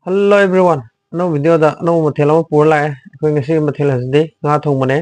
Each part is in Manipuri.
Hello everyone. ꯑꯅꯧꯕ ꯚꯤꯗꯤꯑꯣꯗ ꯑꯅꯧꯕ ꯃꯊꯦꯜ ꯑꯃ ꯄꯨꯔ ꯂꯥꯛꯑꯦ. ꯑꯩꯈꯣꯏ ꯉꯁꯤꯒꯤ ꯃꯊꯦꯜ ꯑꯁꯤꯗꯤ ꯉꯥ ꯊꯣꯡꯕꯅꯦ.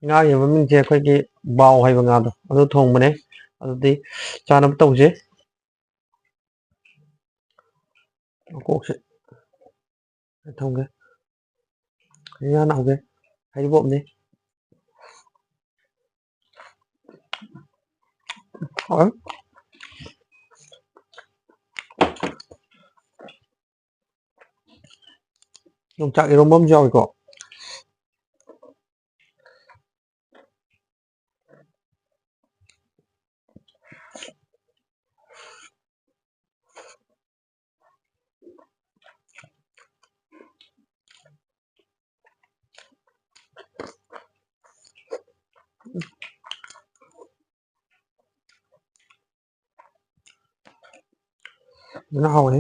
ꯉꯥꯒꯤ ꯃꯃꯤꯡꯁꯦ ꯑꯩꯈꯣꯏꯒꯤ ꯕꯥꯎ ꯍꯥꯏꯕ ꯉꯥꯗꯣ ꯑꯗꯨ ꯊꯣꯡꯕꯅꯦ. ꯑꯗꯨꯗꯤ ꯆꯥꯅꯕ ꯇꯧꯁꯦ. ꯃꯀꯣꯛꯁꯦ ꯊꯝꯒꯦ. ꯉꯥ ꯍꯧꯒꯦ. ꯍꯩꯔꯤꯕꯣꯞꯅꯤ. ꯍꯣꯏ. ꯌꯣꯡꯆꯥꯛ ꯏꯔꯣꯝꯕ ꯑꯃꯁꯨ ꯌꯥꯎꯏꯀꯣ. ꯐꯖꯅ ꯍꯥꯎꯋꯦ.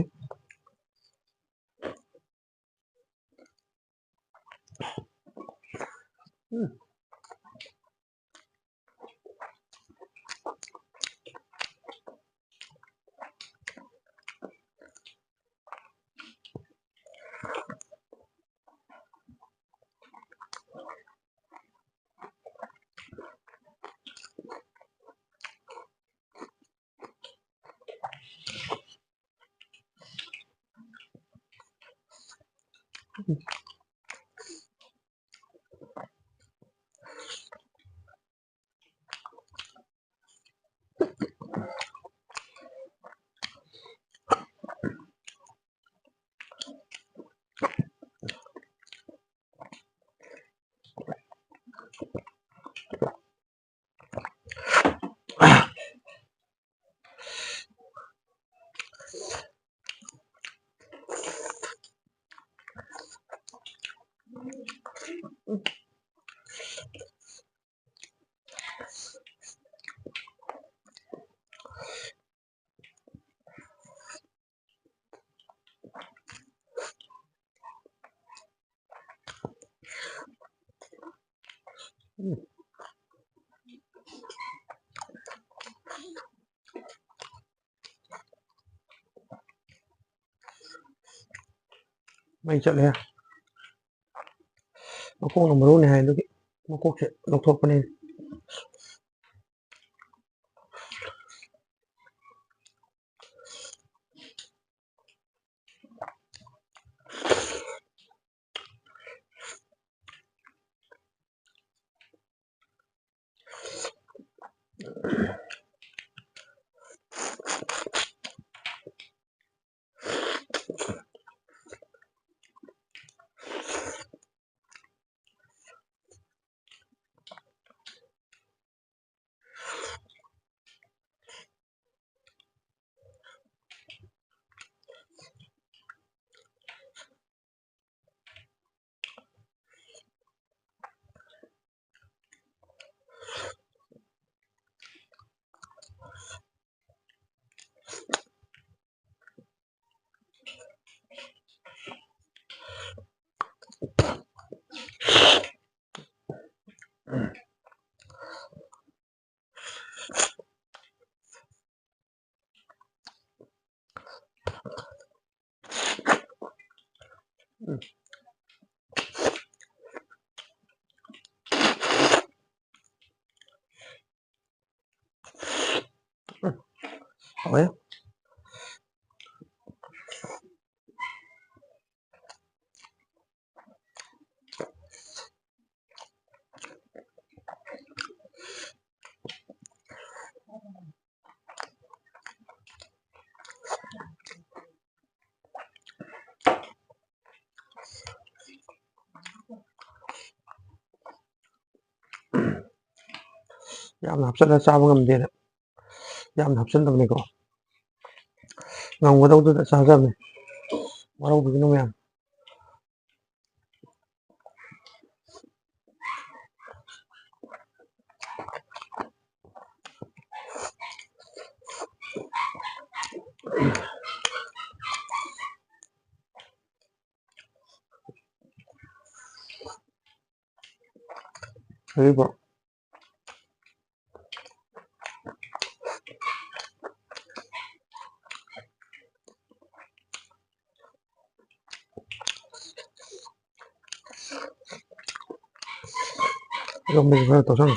ꯃꯩ ꯆꯠꯂꯦ. ꯃꯀꯣꯛꯅ ꯃꯔꯨꯅꯤ ꯍꯥꯏ ꯑꯗꯨꯒꯤ ꯃꯀꯣꯛꯁꯦ ꯂꯧꯊꯣꯛꯄꯅꯤ. ꯍꯥꯎꯋꯦ. ꯌꯥꯝꯅ ꯍꯥꯞꯆꯜꯂꯒ ꯆꯥꯕ ꯉꯝꯗꯦꯅ ꯌꯥꯝꯅ ꯍꯥꯞꯆꯟꯗꯕꯅꯤꯀꯣ. ꯉꯝꯒꯗꯧꯗꯨꯗ ꯆꯥꯖꯕꯅꯤ. ꯋꯥꯔꯧꯕꯤꯒꯅꯨ ꯃꯌꯥꯝ. ꯍꯩꯔꯤꯕꯣꯞ. 이건 뭐 그래 도상.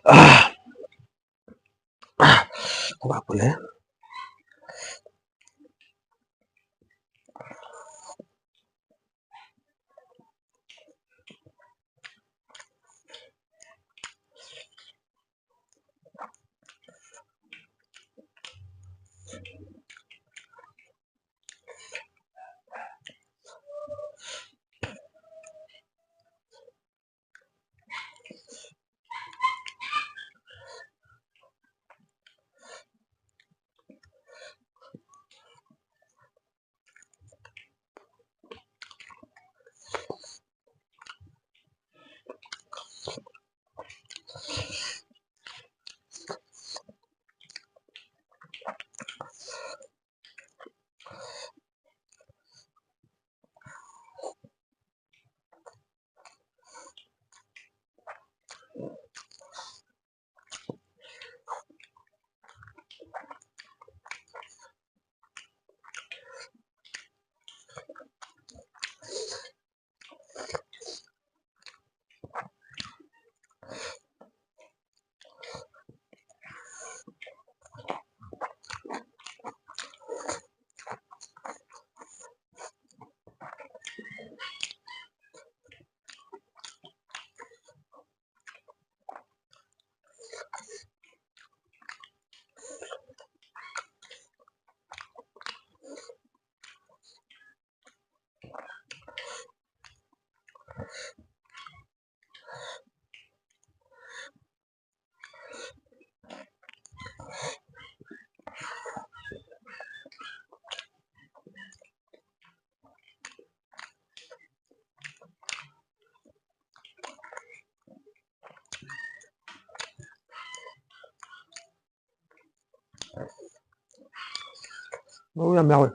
아, 코 아프네. 너무 매워.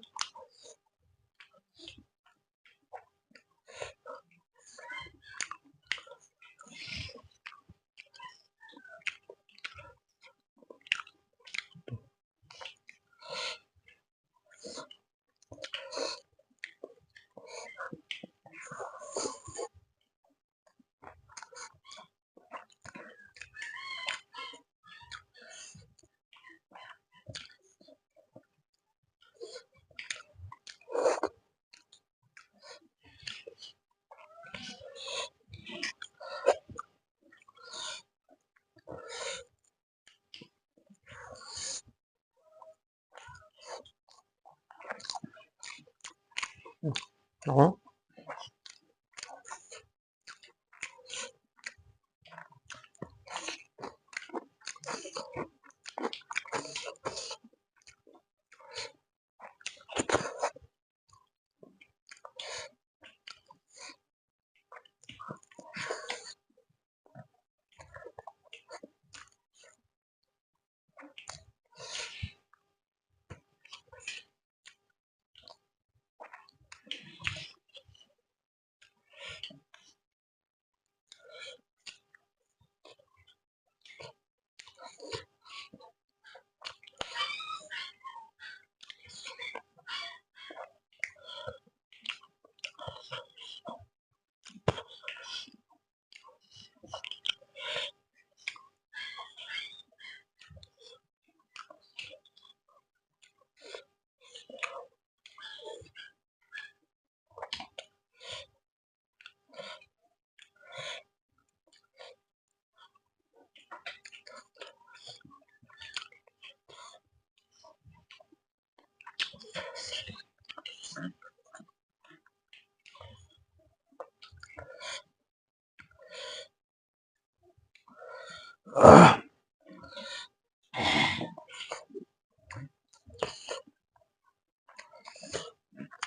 어?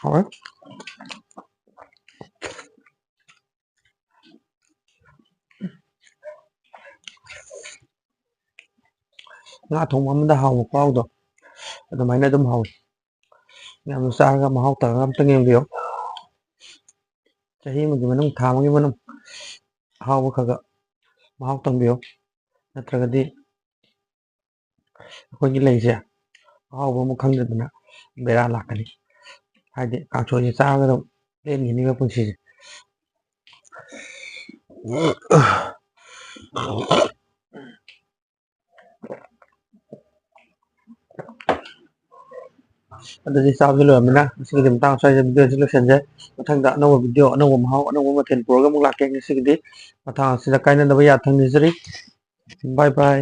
어? ꯉꯥ ꯊꯣꯡꯕ ꯑꯃꯗ ꯍꯥꯎꯕ ꯈꯨꯍꯥꯎꯗꯣ ꯑꯗꯨꯃꯥꯏꯅ ꯑꯗꯨꯝ ꯍꯥꯎꯋꯤ ꯌꯥꯝꯅ ꯆꯥꯔꯒ ꯃꯍꯥꯎ ꯇꯪꯉꯒ ꯑꯝꯇꯪ ꯌꯦꯡꯕꯤꯌꯨ ꯆꯍꯤ ꯑꯃꯒꯤ ꯃꯅꯨꯡ ꯊꯥ ꯑꯃꯒꯤ ꯃꯅꯨꯡ ꯑꯍꯥꯎꯕ ꯈꯒ ꯃꯍꯥꯎ ꯇꯪꯕꯤꯌꯨ ꯅꯠꯇ꯭ꯔꯒꯗꯤ ꯑꯩꯈꯣꯏꯒꯤ ꯂꯩꯁꯦ ꯑꯍꯥꯎꯕ ꯑꯃ ꯈꯪꯗꯗꯅ ꯕꯦꯔꯥ ꯂꯥꯛꯀꯅꯤ ꯍꯥꯏꯗꯤ ꯀꯥꯡꯁꯣꯏꯁꯦ ꯆꯥꯔꯒ ꯑꯗꯨꯝ ꯂꯦꯟꯈꯤꯅꯤꯕ ꯄꯨꯟꯁꯤꯁꯦ ꯑꯗꯨꯗꯤ ꯆꯥꯕꯁꯨ ꯂꯣꯏꯔꯕꯅꯤꯅ ꯉꯁꯤꯒꯤꯗꯤ ꯃꯇꯥꯡ ꯁ꯭ꯋꯥꯏꯗ ꯚꯤꯗꯤꯑꯣꯁꯤ ꯂꯣꯏꯁꯤꯟꯖꯩ ꯃꯊꯪꯗ ꯑꯅꯧꯕ ꯚꯤꯗꯤꯑꯣ ꯑꯅꯧꯕ ꯃꯍꯥꯎ ꯑꯅꯧꯕ ꯃꯊꯦꯜ ꯄꯨꯔꯒ ꯑꯃꯨꯛ ꯂꯥꯛꯀꯦ ꯉꯁꯤꯒꯤꯗꯤ ꯃꯇꯥꯡ ꯑꯁꯤꯗ ꯀꯥꯏꯅꯗꯕ ꯌꯥꯊꯪ ꯅꯤꯖꯔꯤ ꯕꯥꯏ ꯕꯥꯏ